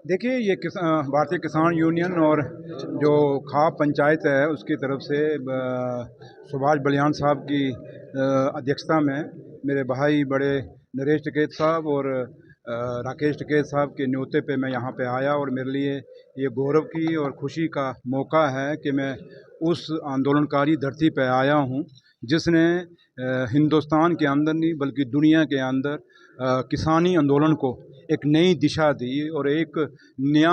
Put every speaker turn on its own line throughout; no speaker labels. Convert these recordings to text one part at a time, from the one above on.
देखिए, ये भारतीय किसान यूनियन और जो खाप पंचायत है उसकी तरफ से सुभाष बलियान साहब की अध्यक्षता में मेरे भाई बड़े नरेश टिकैत साहब और राकेश टिकैत साहब के न्योते पे मैं यहाँ पे आया और मेरे लिए ये गौरव की और खुशी का मौका है कि मैं उस आंदोलनकारी धरती पे आया हूँ जिसने हिंदुस्तान के अंदर नहीं बल्कि दुनिया के अंदर किसानी आंदोलन को एक नई दिशा दी और एक नया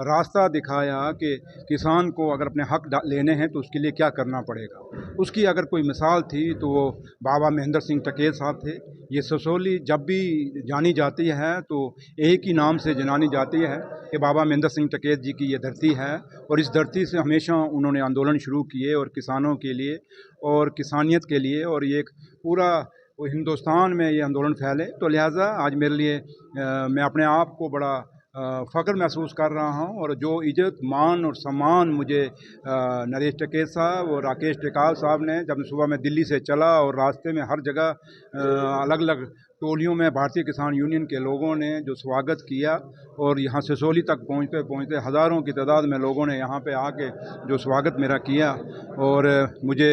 रास्ता दिखाया कि किसान को अगर अपने हक लेने हैं तो उसके लिए क्या करना पड़ेगा। उसकी अगर कोई मिसाल थी तो वो बाबा महेंद्र सिंह टिकैत साहब थे। ये ससोली जब भी जानी जाती है तो एक ही नाम से जानी जाती है कि बाबा महेंद्र सिंह टिकैत जी की ये धरती है और इस धरती से हमेशा उन्होंने आंदोलन शुरू किए और किसानों के लिए और किसानियत के लिए, और ये एक पूरा हिंदुस्तान में ये आंदोलन फैले। तो लिहाजा आज मेरे लिए मैं अपने आप को बड़ा फ़ख्र महसूस कर रहा हूँ और जो इज़्ज़त मान और सम्मान मुझे नरेश टिकैत साहब और राकेश टिकैत साहब ने, जब सुबह मैं दिल्ली से चला और रास्ते में हर जगह अलग अलग टोलियों में भारतीय किसान यूनियन के लोगों ने जो स्वागत किया और यहाँ सिसोली तक पहुँचते पहुँचते हज़ारों की तादाद में लोगों ने यहाँ पे आके जो स्वागत मेरा किया। और मुझे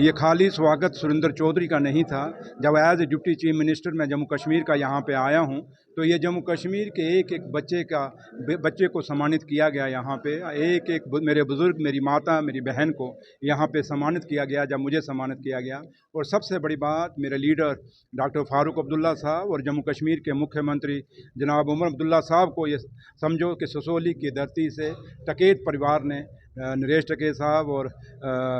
ये खाली स्वागत सुरेंद्र चौधरी का नहीं था। जब as a deputy chief minister मैं जम्मू कश्मीर का यहाँ पे आया हूँ तो ये जम्मू कश्मीर के एक एक बच्चे को सम्मानित किया गया। यहाँ पे एक एक मेरे बुज़ुर्ग, मेरी माता, मेरी बहन को यहाँ पे सम्मानित किया गया जब मुझे सम्मानित किया गया। और सबसे बड़ी बात, मेरे लीडर डॉक्टर फारूक अब्दुल्ला साहब और जम्मू कश्मीर के मुख्यमंत्री जनाब उमर अब्दुल्ला साहब को ये समझो कि ससोली की धरती से टिकैत परिवार ने, नरेश टिकैत साहब और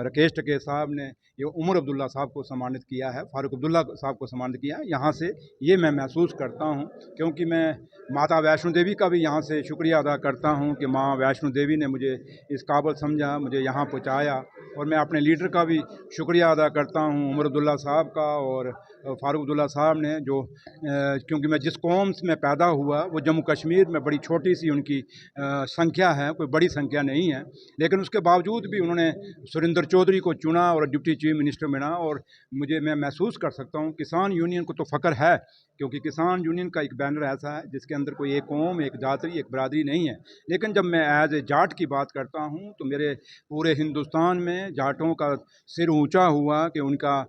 राकेश टिकैत साहब ने ये उमर अब्दुल्ला साहब को सम्मानित किया है, फारूक अब्दुल्ला साहब को सम्मानित किया है। यहाँ से ये मैं महसूस करता हूँ क्योंकि मैं माता वैष्णो देवी का भी यहाँ से शुक्रिया अदा करता हूँ कि माँ वैष्णो देवी ने मुझे इस काबिल समझा, मुझे यहाँ पहुँचाया। और मैं अपने लीडर का भी शुक्रिया अदा करता हूँ, उमर अब्दुल्ला साहब का और फारूक अब्दुल्ला साहब ने, जो क्योंकि मैं जिस कौम में पैदा हुआ वो जम्मू कश्मीर में बड़ी छोटी सी उनकी संख्या है, कोई बड़ी संख्या नहीं है, लेकिन उसके बावजूद भी उन्होंने सुरेंद्र चौधरी को चुना और डिप्टी चीफ मिनिस्टर बना। और मैं महसूस कर सकता हूँ किसान यूनियन को तो फ़ख्र है क्योंकि किसान यूनियन का एक बैनर ऐसा है जिसके अंदर कोई एक कौम, एक जाति, एक बरादरी नहीं है। लेकिन जब मैं एज ए जाट की बात करता हूँ तो मेरे पूरे हिंदुस्तान में जाटों का सिर ऊंचा हुआ कि उनका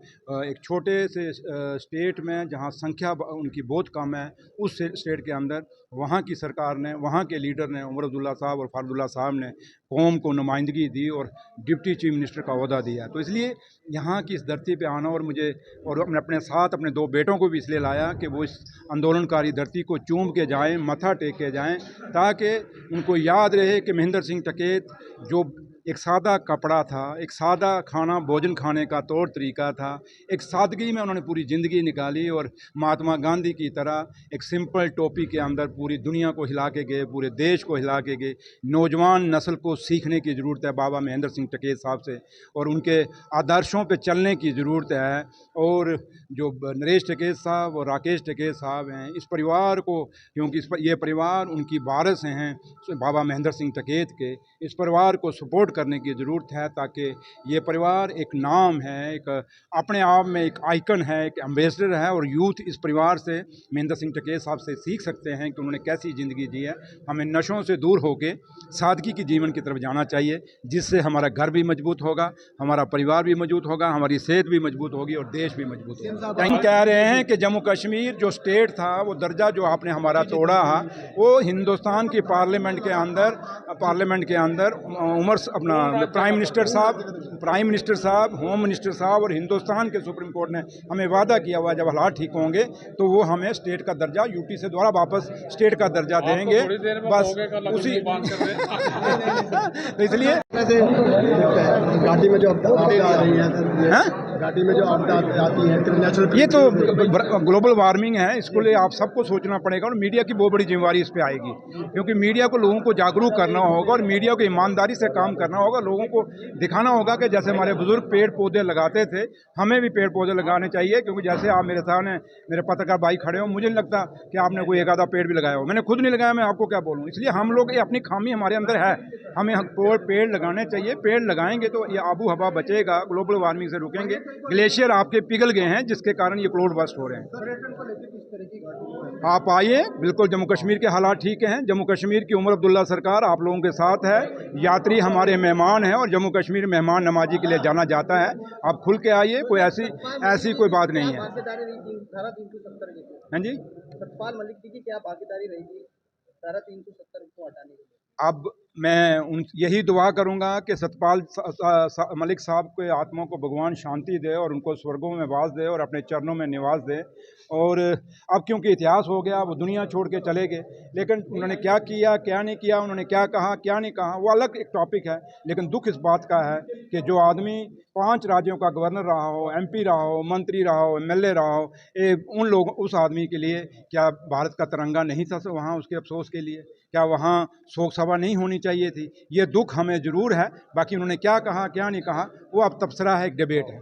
एक छोटे से स्टेट में जहाँ संख्या उनकी बहुत कम है, उस स्टेट के अंदर वहाँ की सरकार ने, वहाँ के लीडर ने, उमर अब्दुल्ला साहब और फारूक अब्दुल्ला साहब ने कौम को नुमाइंदगी दी और डिप्टी चीफ मिनिस्टर का ओहदा दिया। तो इसलिए यहाँ की इस धरती पे आना और मुझे और अपने साथ अपने दो बेटों को भी इसलिए लाया कि वो इस आंदोलनकारी धरती को चूम के जाएं, मत्था टेक के जाएं, ताकि उनको याद रहे कि महेंद्र सिंह टिकैत जो एक सादा कपड़ा था, एक सादा खाना भोजन खाने का तौर तरीका था, एक सादगी में उन्होंने पूरी ज़िंदगी निकाली और महात्मा गांधी की तरह एक सिंपल टोपी के अंदर पूरी दुनिया को हिला के गए, पूरे देश को हिला के गए। नौजवान नस्ल को सीखने की ज़रूरत है बाबा महेंद्र सिंह टिकैत साहब से और उनके आदर्शों पे चलने की ज़रूरत है। और जो नरेश टिकैत साहब और राकेश टिकैत साहब हैं, इस परिवार को, क्योंकि ये परिवार उनकी वारिस हैं बाबा महेंद्र सिंह टिकैत के, इस परिवार को सपोर्ट करने की ज़रूरत है ताकि ये परिवार एक नाम है, एक अपने आप में एक आइकन है, एक एम्बेसडर है। और यूथ इस परिवार से, महेंद्र सिंह टिकैत साहब से सीख सकते हैं कि उन्होंने कैसी ज़िंदगी जी है। हमें नशों से दूर होकर सादगी की जीवन की तरफ जाना चाहिए, जिससे हमारा घर भी मजबूत होगा, हमारा परिवार भी मजबूत होगा, हमारी सेहत भी मजबूत होगी और देश भी मजबूत होगा। हम कह रहे हैं कि जम्मू कश्मीर जो स्टेट था, वो दर्जा जो आपने हमारा तोड़ा है, वो हिंदुस्तान की पार्लियामेंट के अंदर उमर अपना प्राइम मिनिस्टर साहब, होम मिनिस्टर साहब और हिंदुस्तान के सुप्रीम कोर्ट ने हमें वादा किया हुआ जब हालात ठीक होंगे तो वो हमें स्टेट का दर्जा, यूटी से दोबारा वापस स्टेट का दर्जा देंगे। बस उसी इसलिए घाटी में जो आपदा आ रही है, घाटी में जो आपदा आती है नेचुरल, ये तो ग्लोबल वार्मिंग है, इसको लिए आप सबको सोचना पड़ेगा और मीडिया की बहुत बड़ी जिम्मेवारी इस पे आएगी, क्योंकि मीडिया को लोगों को जागरूक करना होगा और मीडिया को ईमानदारी से काम करना होगा। लोगों को दिखाना होगा कि जैसे हमारे बुजुर्ग पेड़ पौधे लगाते थे, हमें भी पेड़ पौधे लगाने चाहिए। क्योंकि जैसे आप मेरे सामने मेरे पत्रकार भाई खड़े हो, मुझे नहीं लगता कि आपने कोई एक आधा पेड़ भी लगाया हो, मैंने खुद नहीं लगाया, मैं आपको क्या बोलूँ। इसलिए हम लोग, ये अपनी खामी हमारे अंदर है, हमें पेड़ लगाने चाहिए। पेड़ लगाएंगे तो ये आबू हवा बचेगा, ग्लोबल वार्मिंग से रुकेंगे। ग्लेशियर आपके पिघल गए हैं जिसके कारण ये क्लाउड बस्ट हो रहे हैं। आप आइए, बिल्कुल जम्मू कश्मीर के हालात ठीक हैं। जम्मू कश्मीर की उमर अब्दुल्ला सरकार आप लोगों के साथ है। यात्री हमारे मेहमान हैं और जम्मू कश्मीर मेहमान नवाजी के लिए जाना जाता है। आप खुल के आइए, कोई ऐसी कोई बात नहीं है। हाँ जी,
सतपाल मलिक जी की क्या भागीदारी रहेगी धारा 370 को हटाने के लिए?
अब मैं यही दुआ करूंगा कि सतपाल मलिक साहब के आत्मा को भगवान शांति दे और उनको स्वर्गों में वास दे और अपने चरणों में निवास दे। और अब क्योंकि इतिहास हो गया, वो दुनिया छोड़ के चले गए, लेकिन उन्होंने क्या किया क्या नहीं किया, उन्होंने क्या कहा क्या नहीं कहा, वो अलग एक टॉपिक है। लेकिन दुख इस बात का है कि जो आदमी 5 राज्यों का गवर्नर रहा हो, MP रहा हो, मंत्री रहा हो, MLA रहा हो, उन लोग उस आदमी के लिए क्या भारत का तिरंगा नहीं था वहाँ, उसके अफसोस के लिए क्या वहाँ शोक सभा नहीं होनी चाहिए थी? ये दुख हमें जरूर है। बाकी उन्होंने क्या कहा क्या नहीं कहा वो अब तबसरा है, एक डिबेट है।